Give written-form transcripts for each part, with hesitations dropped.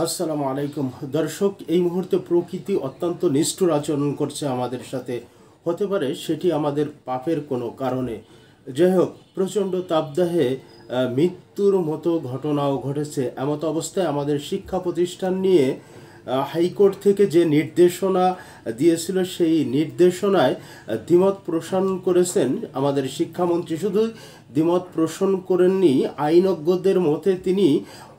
আসসালামু আলাইকুম দর্শক। এই মুহূর্তে প্রকৃতি অত্যন্ত নিষ্ঠুর আচরণ করছে আমাদের সাথে। হতে পারে সেটি আমাদের পাপের কোনো কারণে। যাই হোক, প্রচণ্ড তাপদাহে মৃত্যুর মতো ঘটনাও ঘটেছে। এমত অবস্থায় আমাদের শিক্ষা প্রতিষ্ঠান নিয়ে হাইকোর্ট থেকে যে নির্দেশনা দিয়েছিল, সেই নির্দেশনায় দ্বিমত পোষণ করেছেন আমাদের শিক্ষামন্ত্রী। শুধু দ্বিমত পোষণ করেননি, আইনজ্ঞদের মতে তিনি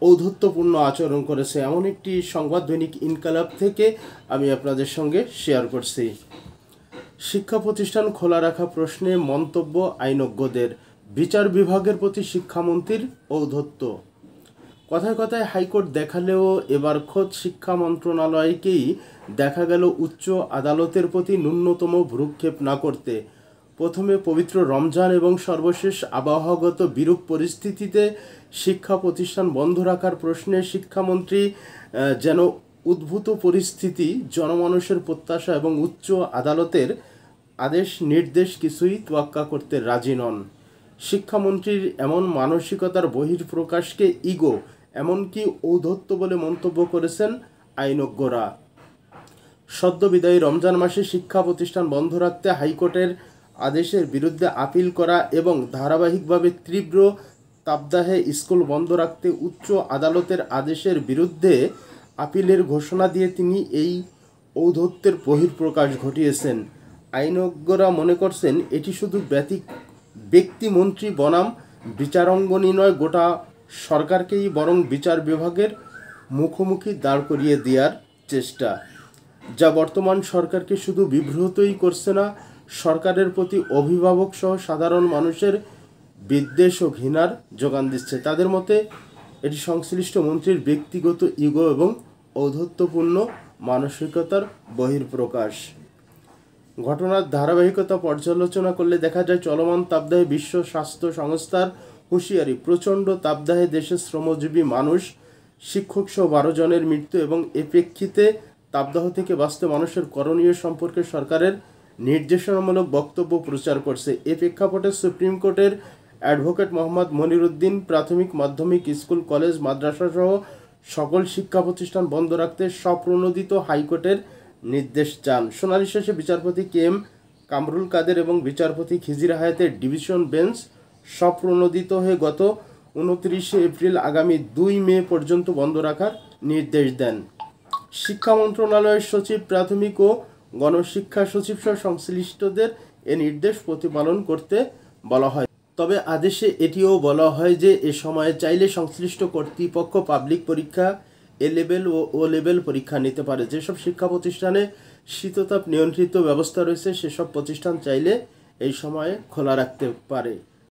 ঔদ্ধত্যপূর্ণ আচরণ করেছে। এমন একটি সংবাদ দৈনিক ইনকালাব থেকে আমি আপনাদের সঙ্গে শেয়ার করছি। শিক্ষা প্রতিষ্ঠান খোলা রাখা প্রশ্নে মন্তব্য আইনজ্ঞদের, বিচার বিভাগের প্রতি শিক্ষামন্ত্রীর ঔদ্ধত্য। কথায় কথায় হাইকোর্ট দেখালেও এবার খোদ শিক্ষা মন্ত্রণালয়কেই দেখা গেল উচ্চ আদালতের প্রতি ন্যূনতম ভ্রুক্ষেপ না করতে। প্রথমে পবিত্র রমজান এবং সর্বশেষ আবহাওয়াগত বিরূপ পরিস্থিতিতে শিক্ষা প্রতিষ্ঠান বন্ধ রাখার প্রশ্নে শিক্ষামন্ত্রী যেন উদ্ভূত পরিস্থিতি, জনমানুষের প্রত্যাশা এবং উচ্চ আদালতের আদেশ নির্দেশ কিছুই তোয়াক্কা করতে রাজি নন। শিক্ষামন্ত্রীর এমন মানসিকতার বহিঃপ্রকাশকে ইগো, এমনকি ঔদ্ধত্য বলে মন্তব্য করেছেন আইনজ্ঞরা। সদ্য বিদায়ী রমজান মাসে শিক্ষা প্রতিষ্ঠান বন্ধ রাখতে হাইকোর্টের আদেশের বিরুদ্ধে আপিল করা এবং ধারাবাহিকভাবে তীব্র তাপদাহে স্কুল বন্ধ রাখতে উচ্চ আদালতের আদেশের বিরুদ্ধে আপিলের ঘোষণা দিয়ে তিনি এই ঔদ্ধত্যের বহিঃপ্রকাশ ঘটিয়েছেন। আইনজ্ঞরা মনে করছেন এটি শুধু ব্যক্তিমন্ত্রী বনাম বিচারাঙ্গনী নয়, গোটা সরকারকেই বরং বিচার বিভাগের মুখোমুখি দাঁড় করিয়ে দেওয়ার চেষ্টা, যা বর্তমান সরকারকে শুধু বিব্রতই করছে না, সরকারের প্রতি অভিভাবক সহ সাধারণ মানুষের বিদ্বেষ ও ঘৃণার যোগান দিচ্ছে। তাদের মতে এটি সংশ্লিষ্ট মন্ত্রীর ব্যক্তিগত ইগো এবং ঔদ্ধত্যপূর্ণ মানসিকতার বহিঃপ্রকাশ। ঘটনার ধারাবাহিকতা পর্যালোচনা করলে দেখা যায়, চলমান তাপদাহে বিশ্ব স্বাস্থ্য সংস্থার হুঁশিয়ারি, প্রচণ্ড তাপদাহে দেশের শ্রমজীবী মানুষ, শিক্ষক সহ 12 জনের মৃত্যু এবং এ প্রেক্ষিতে তাপদাহ থেকে বাঁচতে মানুষের করণীয় সম্পর্কে সরকারের নির্দেশনামূলক বক্তব্য প্রচার করছে। এ প্রেক্ষাপটে সুপ্রিম কোর্টের অ্যাডভোকেট মোহাম্মদ মনিরুদ্দিন প্রাথমিক, মাধ্যমিক স্কুল, কলেজ, মাদ্রাসা সহ সকল শিক্ষা প্রতিষ্ঠান বন্ধ রাখতে স্বপ্রণোদিত হাইকোর্টের নির্দেশ চান। শুনানি শেষে বিচারপতি কে এম কামরুল কাদের এবং বিচারপতি খিজির হায়াতের ডিভিশন বেঞ্চ স্বপ্রণোদিত হয়ে গত 29 এপ্রিল আগামী 2 মে পর্যন্ত বন্ধ রাখার নির্দেশ দেন। শিক্ষা মন্ত্রণালয়ের সচিব, প্রাথমিক ও গণশিক্ষা সচিব সহ সংশ্লিষ্টদের এ নির্দেশ প্রতিপালন করতে বলা হয়। তবে আদেশে এটিও বলা হয় যে এ সময়ে চাইলে সংশ্লিষ্ট কর্তৃপক্ষ পাবলিক পরীক্ষা, এ লেভেল ও ও লেভেল পরীক্ষা নিতে পারে। যেসব শিক্ষা প্রতিষ্ঠানে শীততাপ নিয়ন্ত্রিত ব্যবস্থা রয়েছে সেসব প্রতিষ্ঠান চাইলে এই সময়ে খোলা রাখতে পারে।